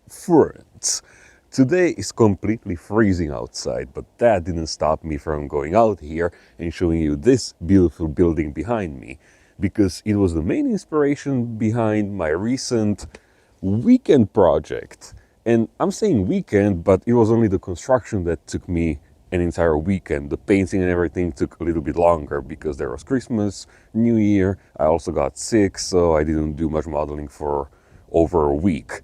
Friends, today is completely freezing outside, but that didn't stop me from going out here and showing you this beautiful building behind me, because it was the main inspiration behind my recent weekend project. And I'm saying weekend, but it was only the construction that took me an entire weekend. The painting and everything took a little bit longer because there was Christmas, New Year. I also got sick, so I didn't do much modeling for over a week.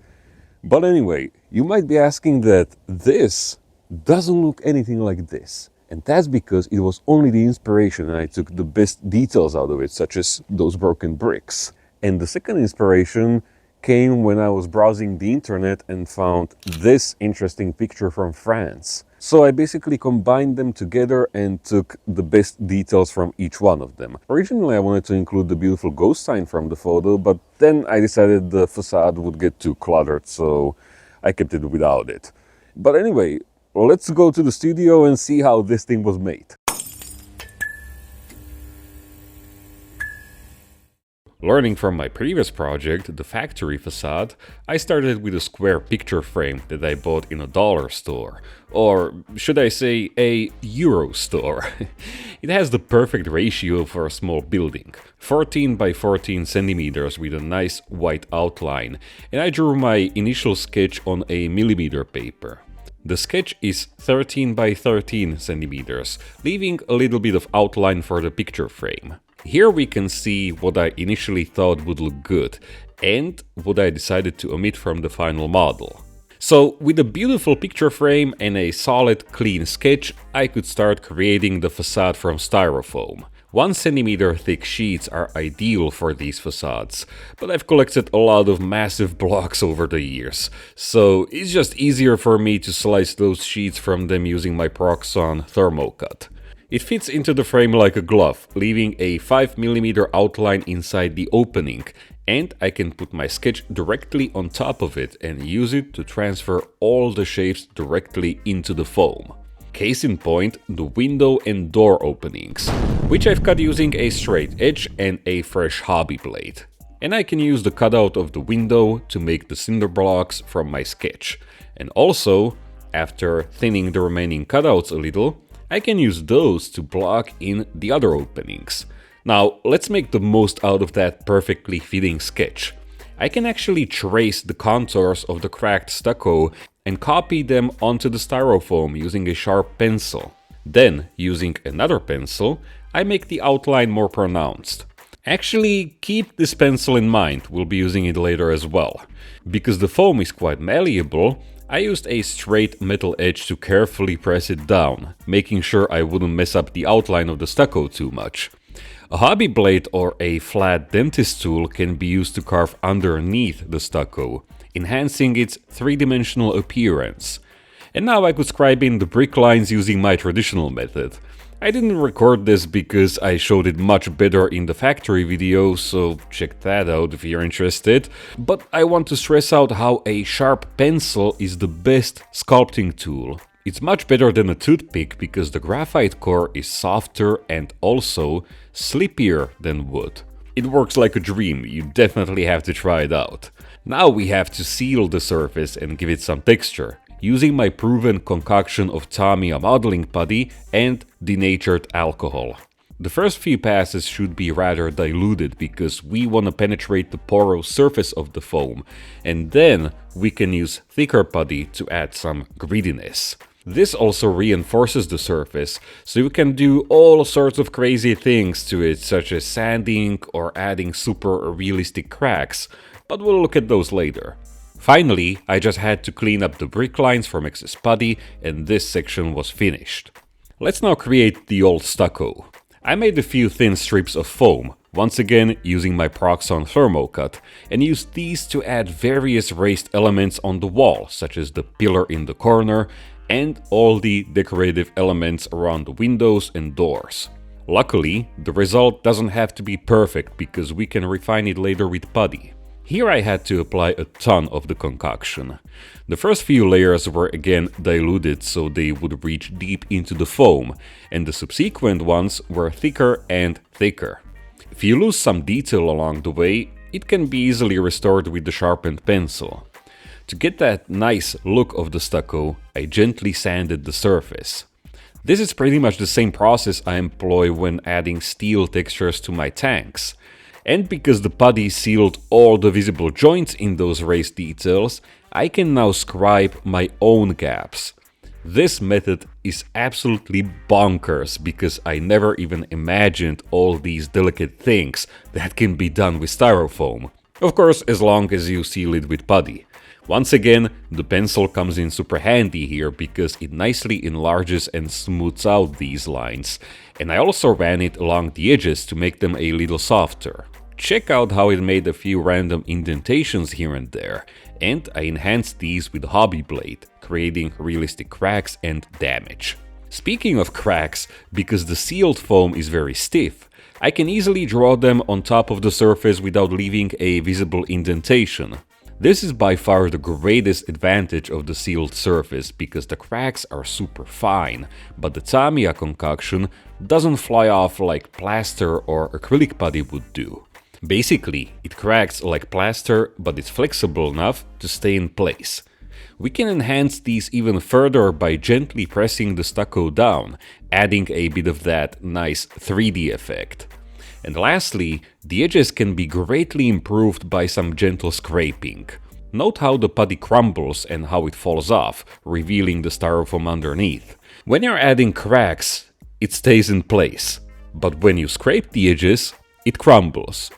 But anyway, you might be asking that this doesn't look anything like this. And that's because it was only the inspiration and I took the best details out of it, such as those broken bricks. And the second inspiration came when I was browsing the internet and found this interesting picture from France. So I basically combined them together and took the best details from each one of them. Originally I wanted to include the beautiful ghost sign from the photo, but then I decided the facade would get too cluttered, so I kept it without it. But anyway, let's go to the studio and see how this thing was made. Learning from my previous project, the factory facade, I started with a square picture frame that I bought in a dollar store. Or should I say a euro store. It has the perfect ratio for a small building. 14 by 14 centimeters with a nice white outline. And I drew my initial sketch on a millimeter paper. The sketch is 13 by 13 centimeters, leaving a little bit of outline for the picture frame. Here we can see what I initially thought would look good and what I decided to omit from the final model. So with a beautiful picture frame and a solid clean sketch, I could start creating the facade from Styrofoam. 1 centimeter thick sheets are ideal for these facades, but I've collected a lot of massive blocks over the years, so it's just easier for me to slice those sheets from them using my Proxxon thermocut. It fits into the frame like a glove, leaving a 5mm outline inside the opening, and I can put my sketch directly on top of it and use it to transfer all the shapes directly into the foam. Case in point, the window and door openings, which I've cut using a straight edge and a fresh hobby blade. And I can use the cutout of the window to make the cinder blocks from my sketch. And also, after thinning the remaining cutouts a little, I can use those to block in the other openings. Now, let's make the most out of that perfectly fitting sketch. I can actually trace the contours of the cracked stucco and copy them onto the styrofoam using a sharp pencil. Then, using another pencil, I make the outline more pronounced. Actually, keep this pencil in mind, we'll be using it later as well. Because the foam is quite malleable, I used a straight metal edge to carefully press it down, making sure I wouldn't mess up the outline of the stucco too much. A hobby blade or a flat dentist tool can be used to carve underneath the stucco, enhancing its three-dimensional appearance. And now I could scribe in the brick lines using my traditional method. I didn't record this because I showed it much better in the factory video, so check that out if you're interested. But I want to stress out how a sharp pencil is the best sculpting tool. It's much better than a toothpick because the graphite core is softer and also slippier than wood. It works like a dream, you definitely have to try it out. Now we have to seal the surface and give it some texture, using my proven concoction of Tamiya modeling putty and denatured alcohol. The first few passes should be rather diluted because we want to penetrate the porous surface of the foam, and then we can use thicker putty to add some grittiness. This also reinforces the surface, so you can do all sorts of crazy things to it, such as sanding or adding super realistic cracks, but we'll look at those later. Finally, I just had to clean up the brick lines from excess putty and this section was finished. Let's now create the old stucco. I made a few thin strips of foam, once again using my Proxxon thermocut, and used these to add various raised elements on the wall, such as the pillar in the corner and all the decorative elements around the windows and doors. Luckily, the result doesn't have to be perfect because we can refine it later with putty. Here I had to apply a ton of the concoction. The first few layers were again diluted so they would reach deep into the foam, and the subsequent ones were thicker and thicker. If you lose some detail along the way, it can be easily restored with the sharpened pencil. To get that nice look of the stucco, I gently sanded the surface. This is pretty much the same process I employ when adding steel textures to my tanks. And because the putty sealed all the visible joints in those raised details, I can now scribe my own gaps. This method is absolutely bonkers because I never even imagined all these delicate things that can be done with Styrofoam. Of course, as long as you seal it with putty. Once again, the pencil comes in super handy here because it nicely enlarges and smooths out these lines. And I also ran it along the edges to make them a little softer. Check out how it made a few random indentations here and there. And I enhanced these with a hobby blade, creating realistic cracks and damage. Speaking of cracks, because the sealed foam is very stiff, I can easily draw them on top of the surface without leaving a visible indentation. This is by far the greatest advantage of the sealed surface because the cracks are super fine, but the Tamiya concoction doesn't fly off like plaster or acrylic putty would do. Basically, it cracks like plaster, but it's flexible enough to stay in place. We can enhance these even further by gently pressing the stucco down, adding a bit of that nice 3D effect. And lastly, the edges can be greatly improved by some gentle scraping. Note how the putty crumbles and how it falls off, revealing the styrofoam underneath. When you're adding cracks, it stays in place, but when you scrape the edges, it crumbles.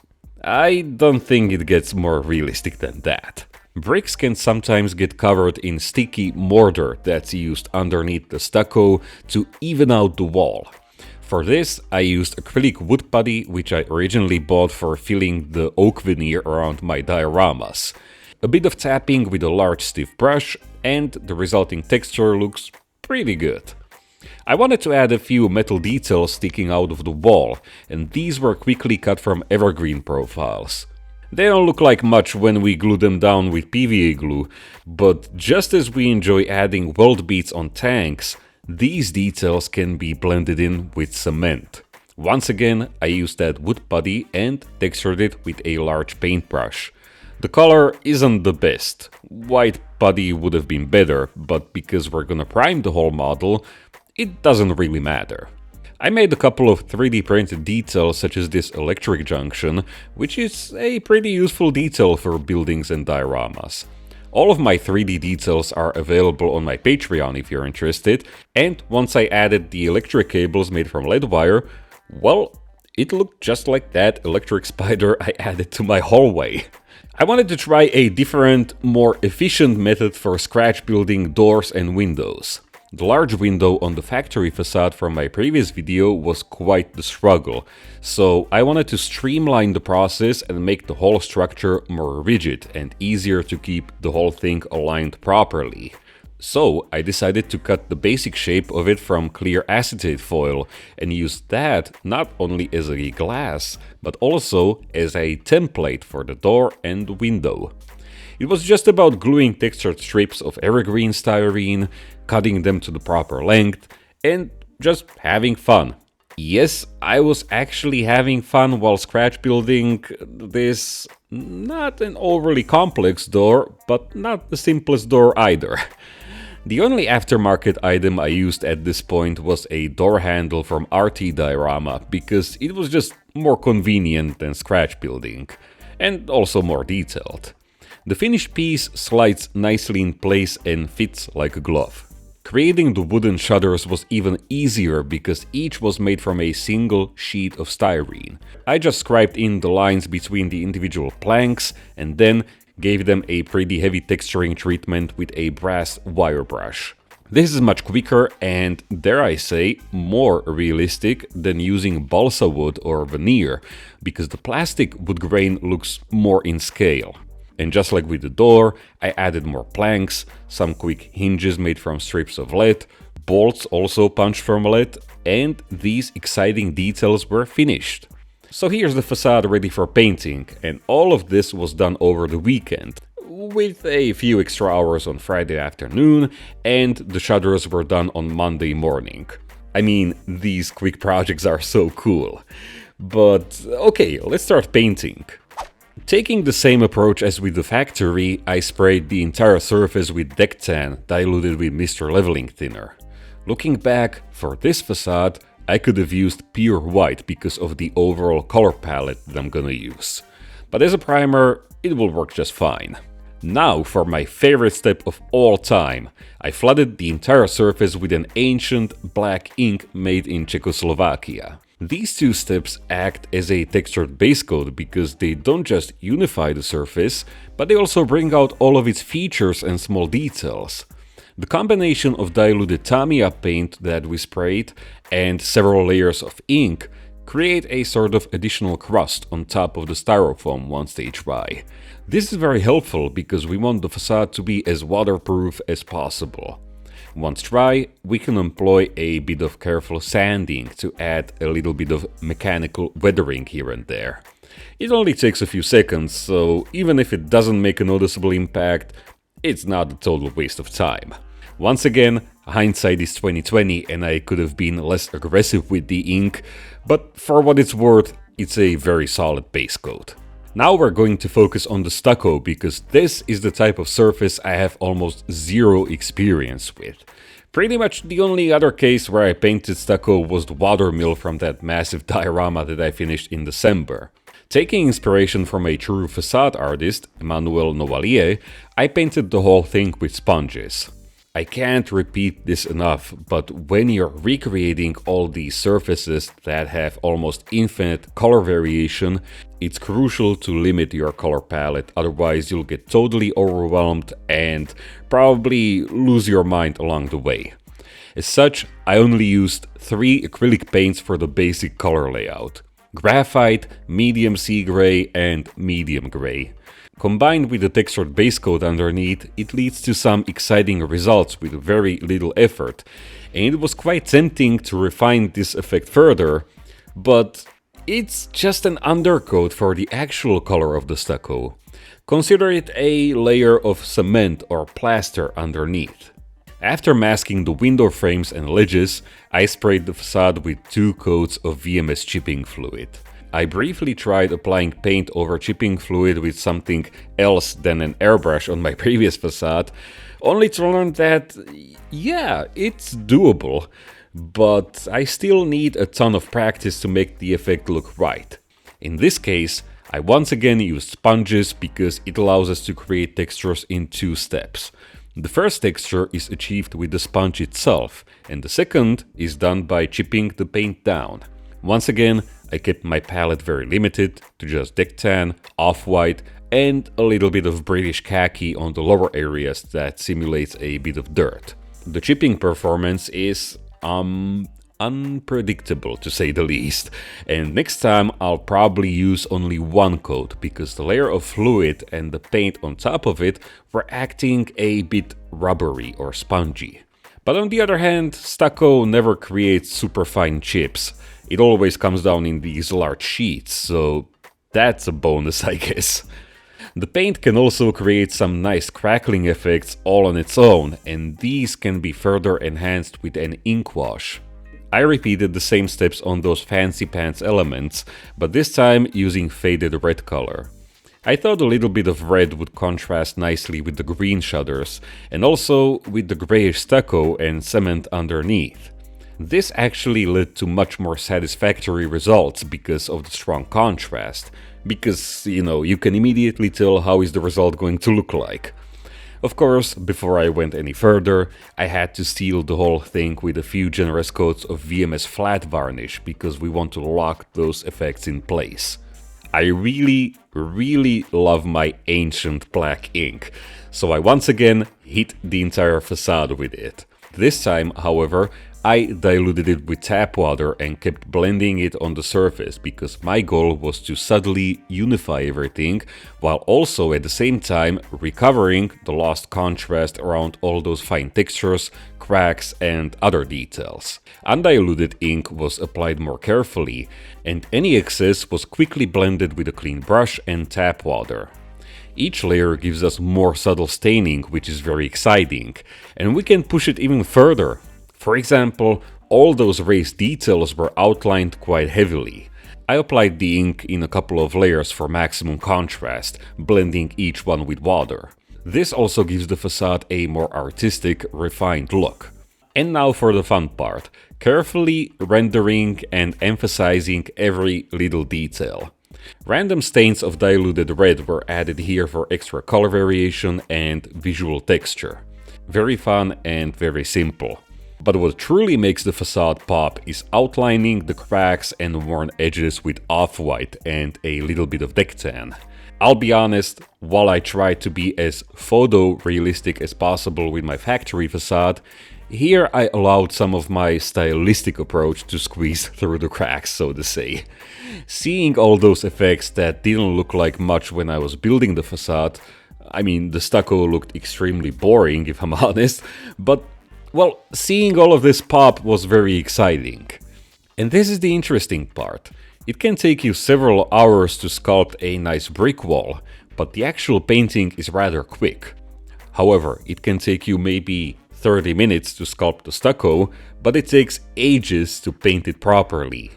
I don't think it gets more realistic than that. Bricks can sometimes get covered in sticky mortar that's used underneath the stucco to even out the wall. For this, I used acrylic wood putty, which I originally bought for filling the oak veneer around my dioramas. A bit of tapping with a large stiff brush, and the resulting texture looks pretty good. I wanted to add a few metal details sticking out of the wall, and these were quickly cut from evergreen profiles. They don't look like much when we glue them down with PVA glue, but just as we enjoy adding weld beads on tanks, these details can be blended in with cement. Once again, I used that wood putty and textured it with a large paintbrush. The color isn't the best. White putty would have been better, but because we're gonna prime the whole model, it doesn't really matter. I made a couple of 3D printed details such as this electric junction, which is a pretty useful detail for buildings and dioramas. All of my 3D details are available on my Patreon if you're interested, and once I added the electric cables made from lead wire, well, it looked just like that electric spider I added to my hallway. I wanted to try a different, more efficient method for scratch building doors and windows. The large window on the factory facade from my previous video was quite the struggle, so I wanted to streamline the process and make the whole structure more rigid and easier to keep the whole thing aligned properly. So I decided to cut the basic shape of it from clear acetate foil and use that not only as a glass, but also as a template for the door and window. It was just about gluing textured strips of evergreen styrene, cutting them to the proper length, and just having fun. Yes, I was actually having fun while scratch building this not an overly complex door, but not the simplest door either. The only aftermarket item I used at this point was a door handle from RT Diorama, because it was just more convenient than scratch building, and also more detailed. The finished piece slides nicely in place and fits like a glove. Creating the wooden shutters was even easier because each was made from a single sheet of styrene. I just scribed in the lines between the individual planks and then gave them a pretty heavy texturing treatment with a brass wire brush. This is much quicker and, dare I say, more realistic than using balsa wood or veneer, because the plastic wood grain looks more in scale. And just like with the door, I added more planks, some quick hinges made from strips of lead, bolts also punched from lead, and these exciting details were finished. So here's the facade ready for painting, and all of this was done over the weekend, with a few extra hours on Friday afternoon, and the shutters were done on Monday morning. I mean, these quick projects are so cool. But okay, let's start painting. Taking the same approach as with the factory, I sprayed the entire surface with deck tan diluted with Mr. Leveling Thinner. Looking back, for this facade, I could have used pure white because of the overall color palette that I'm gonna use. But as a primer, it will work just fine. Now for my favorite step of all time, I flooded the entire surface with an ancient black ink made in Czechoslovakia. These two steps act as a textured base coat because they don't just unify the surface, but they also bring out all of its features and small details. The combination of diluted Tamiya paint that we sprayed and several layers of ink create a sort of additional crust on top of the styrofoam once they dry. This is very helpful because we want the facade to be as waterproof as possible. Once dry, we can employ a bit of careful sanding to add a little bit of mechanical weathering here and there. It only takes a few seconds, so even if it doesn't make a noticeable impact, it's not a total waste of time. Once again, hindsight is 2020 and I could have been less aggressive with the ink, but for what it's worth, it's a very solid base coat. Now we're going to focus on the stucco because this is the type of surface I have almost zero experience with. Pretty much the only other case where I painted stucco was the watermill from that massive diorama that I finished in December. Taking inspiration from a true facade artist, Emmanuel Novalier, I painted the whole thing with sponges. I can't repeat this enough, but when you're recreating all these surfaces that have almost infinite color variation, it's crucial to limit your color palette, otherwise you'll get totally overwhelmed and probably lose your mind along the way. As such, I only used 3 acrylic paints for the basic color layout: graphite, medium sea gray and medium gray. Combined with the textured base coat underneath, it leads to some exciting results with very little effort, and it was quite tempting to refine this effect further, but it's just an undercoat for the actual color of the stucco. Consider it a layer of cement or plaster underneath. After masking the window frames and ledges, I sprayed the facade with 2 coats of VMS chipping fluid. I briefly tried applying paint over chipping fluid with something else than an airbrush on my previous facade, only to learn that, yeah, it's doable, but I still need a ton of practice to make the effect look right. In this case, I once again used sponges because it allows us to create textures in 2 steps. The first texture is achieved with the sponge itself, and the second is done by chipping the paint down. Once again, I kept my palette very limited to just deck tan, off-white and a little bit of British khaki on the lower areas that simulates a bit of dirt. The chipping performance is unpredictable to say the least, and next time I'll probably use only 1 coat because the layer of fluid and the paint on top of it were acting a bit rubbery or spongy. But on the other hand, stucco never creates super fine chips. It always comes down in these large sheets, so that's a bonus, I guess. The paint can also create some nice crackling effects all on its own, and these can be further enhanced with an ink wash. I repeated the same steps on those fancy pants elements, but this time using faded red color. I thought a little bit of red would contrast nicely with the green shutters, and also with the grayish stucco and cement underneath. This actually led to much more satisfactory results because of the strong contrast, because, you can immediately tell how is the result going to look like. Of course, before I went any further, I had to seal the whole thing with a few generous coats of VMS flat varnish because we want to lock those effects in place. I really love my ancient black ink, so I once again hit the entire facade with it. This time, however, I diluted it with tap water and kept blending it on the surface because my goal was to subtly unify everything while also at the same time recovering the lost contrast around all those fine textures, cracks and other details. Undiluted ink was applied more carefully and any excess was quickly blended with a clean brush and tap water. Each layer gives us more subtle staining, which is very exciting, and we can push it even further. For example, all those raised details were outlined quite heavily. I applied the ink in a couple of layers for maximum contrast, blending each one with water. This also gives the facade a more artistic, refined look. And now for the fun part, carefully rendering and emphasizing every little detail. Random stains of diluted red were added here for extra color variation and visual texture. Very fun and very simple. But what truly makes the facade pop is outlining the cracks and worn edges with off-white and a little bit of deck tan. I'll be honest, while I try to be as photo-realistic as possible with my factory facade, here I allowed some of my stylistic approach to squeeze through the cracks, so to say. Seeing all those effects that didn't look like much when I was building the facade, I mean, the stucco looked extremely boring if I'm honest, but well, seeing all of this pop was very exciting. And this is the interesting part. It can take you several hours to sculpt a nice brick wall, but the actual painting is rather quick. However, it can take you maybe 30 minutes to sculpt the stucco, but it takes ages to paint it properly.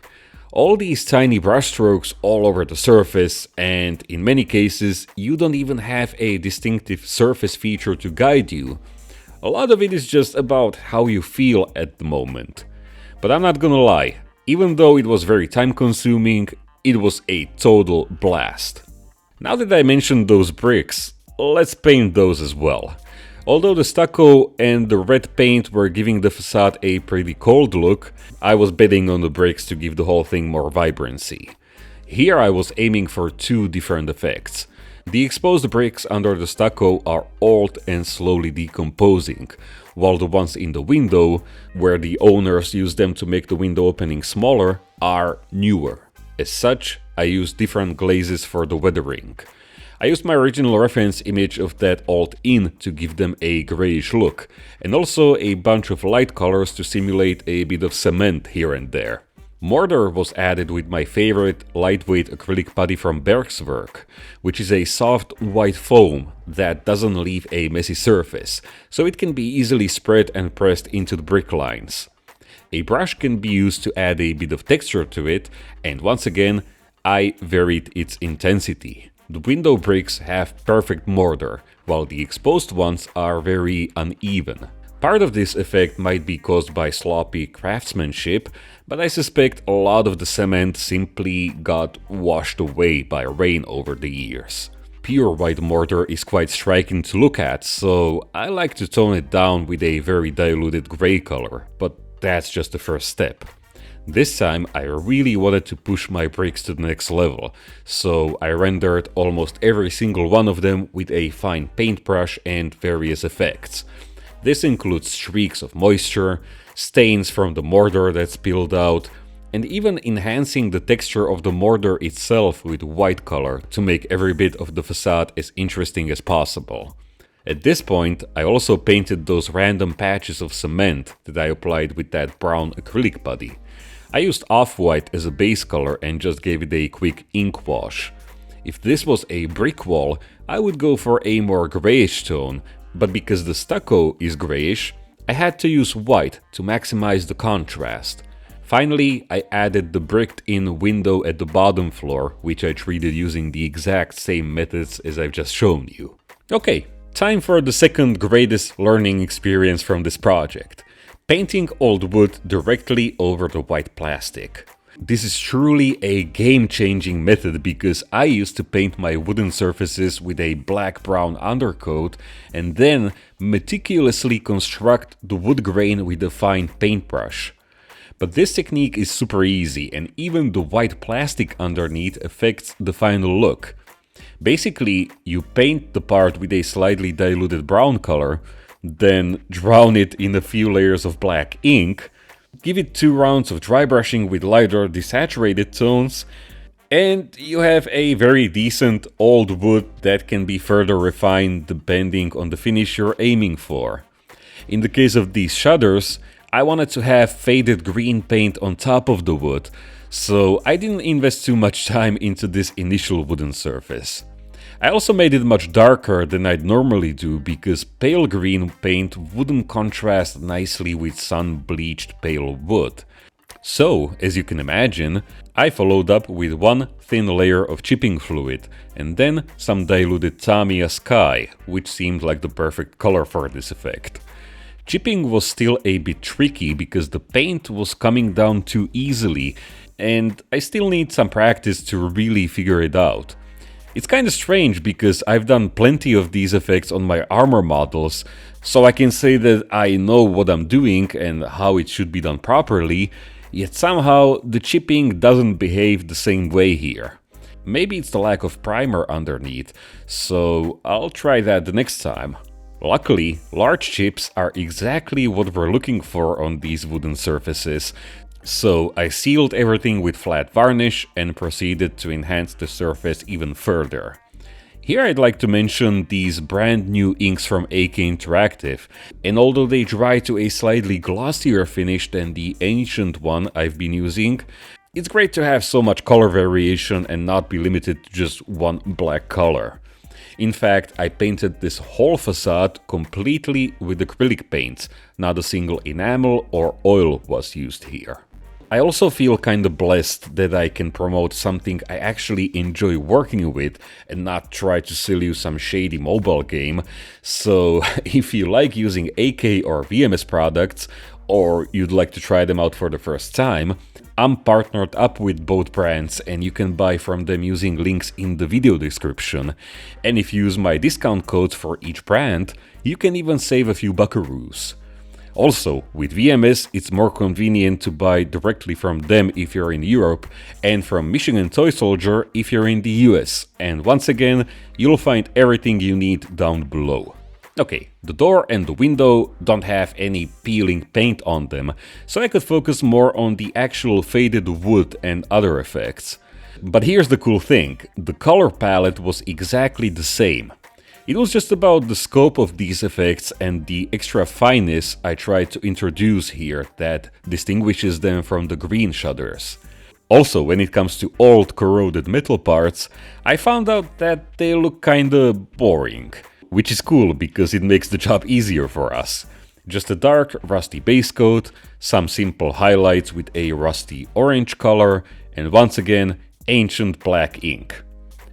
All these tiny brushstrokes all over the surface, and in many cases, you don't even have a distinctive surface feature to guide you. A lot of it is just about how you feel at the moment. But I'm not gonna lie, even though it was very time consuming, it was a total blast. Now that I mentioned those bricks, let's paint those as well. Although the stucco and the red paint were giving the facade a pretty cold look, I was betting on the bricks to give the whole thing more vibrancy. Here I was aiming for two different effects. The exposed bricks under the stucco are old and slowly decomposing, while the ones in the window, where the owners use them to make the window opening smaller, are newer. As such, I used different glazes for the weathering. I used my original reference image of that old inn to give them a greyish look, and also a bunch of light colors to simulate a bit of cement here and there. Mortar was added with my favorite lightweight acrylic putty from Bergswerk, which is a soft white foam that doesn't leave a messy surface, so it can be easily spread and pressed into the brick lines. A brush can be used to add a bit of texture to it, and once again, I varied its intensity. The window bricks have perfect mortar, while the exposed ones are very uneven. Part of this effect might be caused by sloppy craftsmanship, but I suspect a lot of the cement simply got washed away by rain over the years. Pure white mortar is quite striking to look at, so I like to tone it down with a very diluted grey color, but that's just the first step. This time I really wanted to push my bricks to the next level, so I rendered almost every single one of them with a fine paintbrush and various effects. This includes streaks of moisture, stains from the mortar that spilled out, and even enhancing the texture of the mortar itself with white color to make every bit of the facade as interesting as possible. At this point, I also painted those random patches of cement that I applied with that brown acrylic putty. I used off-white as a base color and just gave it a quick ink wash. If this was a brick wall, I would go for a more grayish tone, but because the stucco is grayish, I had to use white to maximize the contrast. Finally, I added the bricked-in window at the bottom floor, which I treated using the exact same methods as I've just shown you. Okay, time for the second greatest learning experience from this project. Painting old wood directly over the white plastic. This is truly a game-changing method because I used to paint my wooden surfaces with a black-brown undercoat and then meticulously construct the wood grain with a fine paintbrush. But this technique is super easy and even the white plastic underneath affects the final look. Basically, you paint the part with a slightly diluted brown color, then drown it in a few layers of black ink, give it 2 rounds of dry brushing with lighter desaturated tones, and you have a very decent old wood that can be further refined depending on the finish you're aiming for. In the case of these shutters, I wanted to have faded green paint on top of the wood, so I didn't invest too much time into this initial wooden surface. I also made it much darker than I'd normally do because pale green paint wouldn't contrast nicely with sun-bleached pale wood. So, as you can imagine, I followed up with one thin layer of chipping fluid and then some diluted Tamiya Sky, which seemed like the perfect color for this effect. Chipping was still a bit tricky because the paint was coming down too easily, and I still need some practice to really figure it out. It's kinda strange because I've done plenty of these effects on my armor models, so I can say that I know what I'm doing and how it should be done properly, yet somehow the chipping doesn't behave the same way here. Maybe it's the lack of primer underneath, so I'll try that the next time. Luckily, large chips are exactly what we're looking for on these wooden surfaces, so I sealed everything with flat varnish and proceeded to enhance the surface even further. Here I'd like to mention these brand new inks from AK Interactive, and although they dry to a slightly glossier finish than the ancient one I've been using, it's great to have so much color variation and not be limited to just one black color. In fact, I painted this whole facade completely with acrylic paints, not a single enamel or oil was used here. I also feel kinda blessed that I can promote something I actually enjoy working with and not try to sell you some shady mobile game, so if you like using AK or VMS products, or you'd like to try them out for the first time, I'm partnered up with both brands and you can buy from them using links in the video description. And if you use my discount codes for each brand, you can even save a few buckaroos. Also, with VMS, it's more convenient to buy directly from them if you're in Europe, and from Michigan Toy Soldier if you're in the US. And once again, you'll find everything you need down below. Okay, the door and the window don't have any peeling paint on them, so I could focus more on the actual faded wood and other effects. But here's the cool thing, the color palette was exactly the same. It was just about the scope of these effects and the extra fineness I tried to introduce here that distinguishes them from the green shutters. Also, when it comes to old corroded metal parts, I found out that they look kinda boring. Which is cool because it makes the job easier for us. Just a dark rusty base coat, some simple highlights with a rusty orange color, and once again, ancient black ink.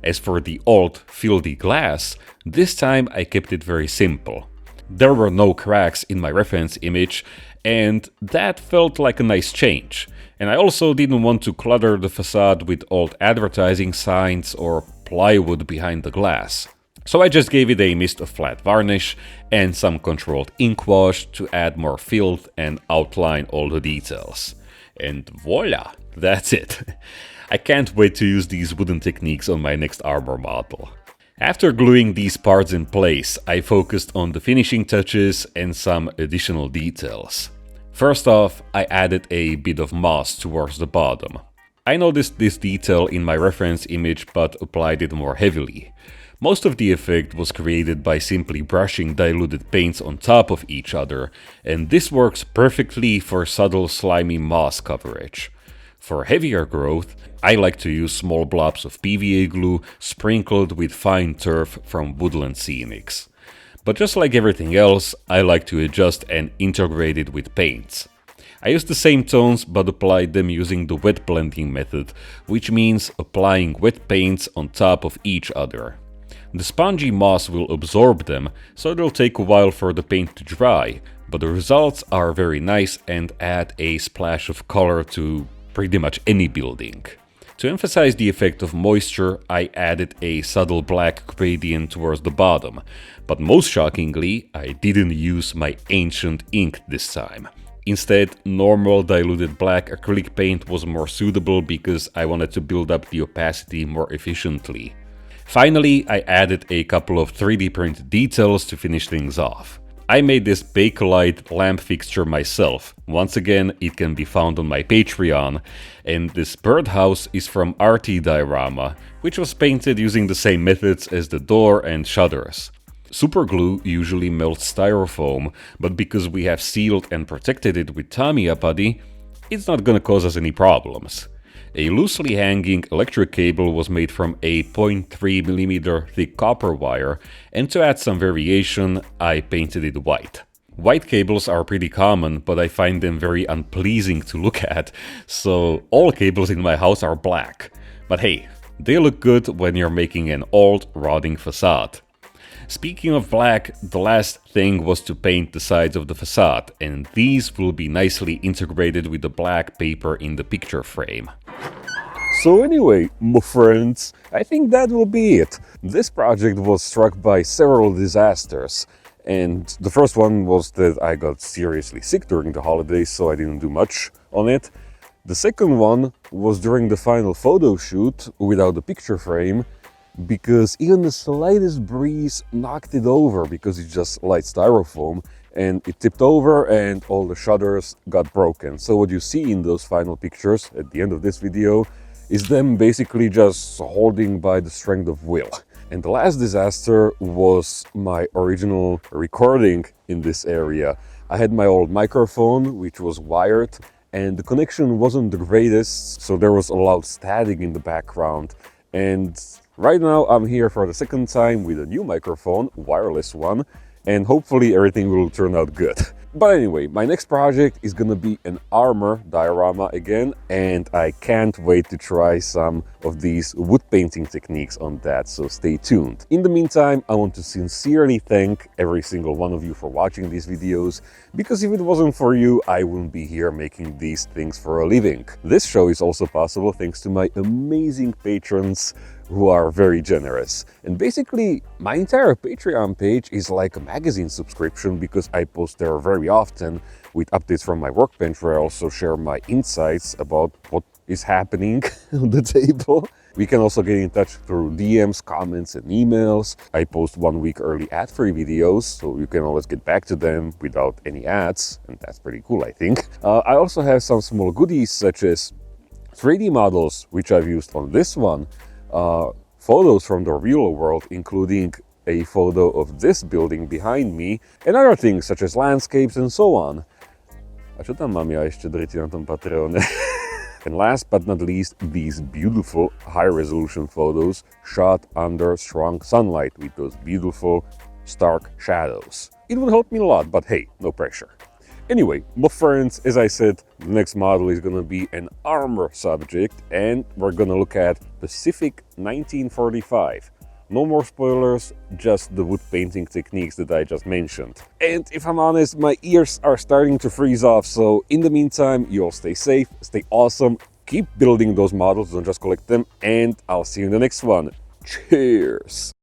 As for the old filthy glass, this time I kept it very simple. There were no cracks in my reference image, and that felt like a nice change. And I also didn't want to clutter the facade with old advertising signs or plywood behind the glass. So I just gave it a mist of flat varnish and some controlled ink wash to add more filth and outline all the details. And voila, that's it. I can't wait to use these wooden techniques on my next armor model. After gluing these parts in place, I focused on the finishing touches and some additional details. First off, I added a bit of moss towards the bottom. I noticed this detail in my reference image but applied it more heavily. Most of the effect was created by simply brushing diluted paints on top of each other, and this works perfectly for subtle slimy moss coverage. For heavier growth, I like to use small blobs of PVA glue sprinkled with fine turf from Woodland Scenics. But just like everything else, I like to adjust and integrate it with paints. I used the same tones but applied them using the wet blending method, which means applying wet paints on top of each other. The spongy moss will absorb them, so it'll take a while for the paint to dry, but the results are very nice and add a splash of color to pretty much any building. To emphasize the effect of moisture, I added a subtle black gradient towards the bottom, but most shockingly, I didn't use my ancient ink this time. Instead, normal diluted black acrylic paint was more suitable because I wanted to build up the opacity more efficiently. Finally, I added a couple of 3D printed details to finish things off. I made this Bakelite lamp fixture myself. Once again, it can be found on my Patreon. And this birdhouse is from RT Diorama, which was painted using the same methods as the door and shutters. Superglue usually melts styrofoam, but because we have sealed and protected it with Tamiya putty, it's not gonna cause us any problems. A loosely hanging electric cable was made from a 0.3mm thick copper wire, and to add some variation, I painted it white. White cables are pretty common, but I find them very unpleasing to look at, so all cables in my house are black. But hey, they look good when you're making an old, rotting facade. Speaking of black, the last thing was to paint the sides of the facade, and these will be nicely integrated with the black paper in the picture frame. So anyway, my friends, I think that will be it. This project was struck by several disasters. And the first one was that I got seriously sick during the holidays, so I didn't do much on it. The second one was during the final photo shoot without the picture frame, because even the slightest breeze knocked it over, because it's just light styrofoam, and it tipped over and all the shutters got broken. So what you see in those final pictures at the end of this video is them basically just holding by the strength of will. And the last disaster was my original recording in this area. I had my old microphone, which was wired, and the connection wasn't the greatest, so there was a loud static in the background. And right now I'm here for the second time with a new microphone, wireless one, and hopefully everything will turn out good. But anyway, my next project is gonna be an armor diorama again, and I can't wait to try some of these wood painting techniques on that, so stay tuned. In the meantime, I want to sincerely thank every single one of you for watching these videos, because if it wasn't for you, I wouldn't be here making these things for a living. This show is also possible thanks to my amazing patrons who are very generous. And basically, my entire Patreon page is like a magazine subscription, because I post there very often with updates from my workbench, where I also share my insights about what is happening on the table. We can also get in touch through DMs, comments, and emails. I post 1 week early ad-free videos, so you can always get back to them without any ads, and that's pretty cool, I think. I also have some small goodies, such as 3D models, which I've used on this one, photos from the real world, including a photo of this building behind me, and other things such as landscapes and so on. A čo tam mám ja ešte driti na tom Patreone? And last but not least, these beautiful high-resolution photos shot under strong sunlight with those beautiful stark shadows. It would help me a lot, but hey, no pressure. Anyway, my friends, as I said, the next model is gonna be an armor subject, and we're gonna look at Pacific 1945. No more spoilers, just the wood painting techniques that I just mentioned. And if I'm honest, my ears are starting to freeze off, so in the meantime, you all stay safe, stay awesome, keep building those models, don't just collect them, and I'll see you in the next one. Cheers!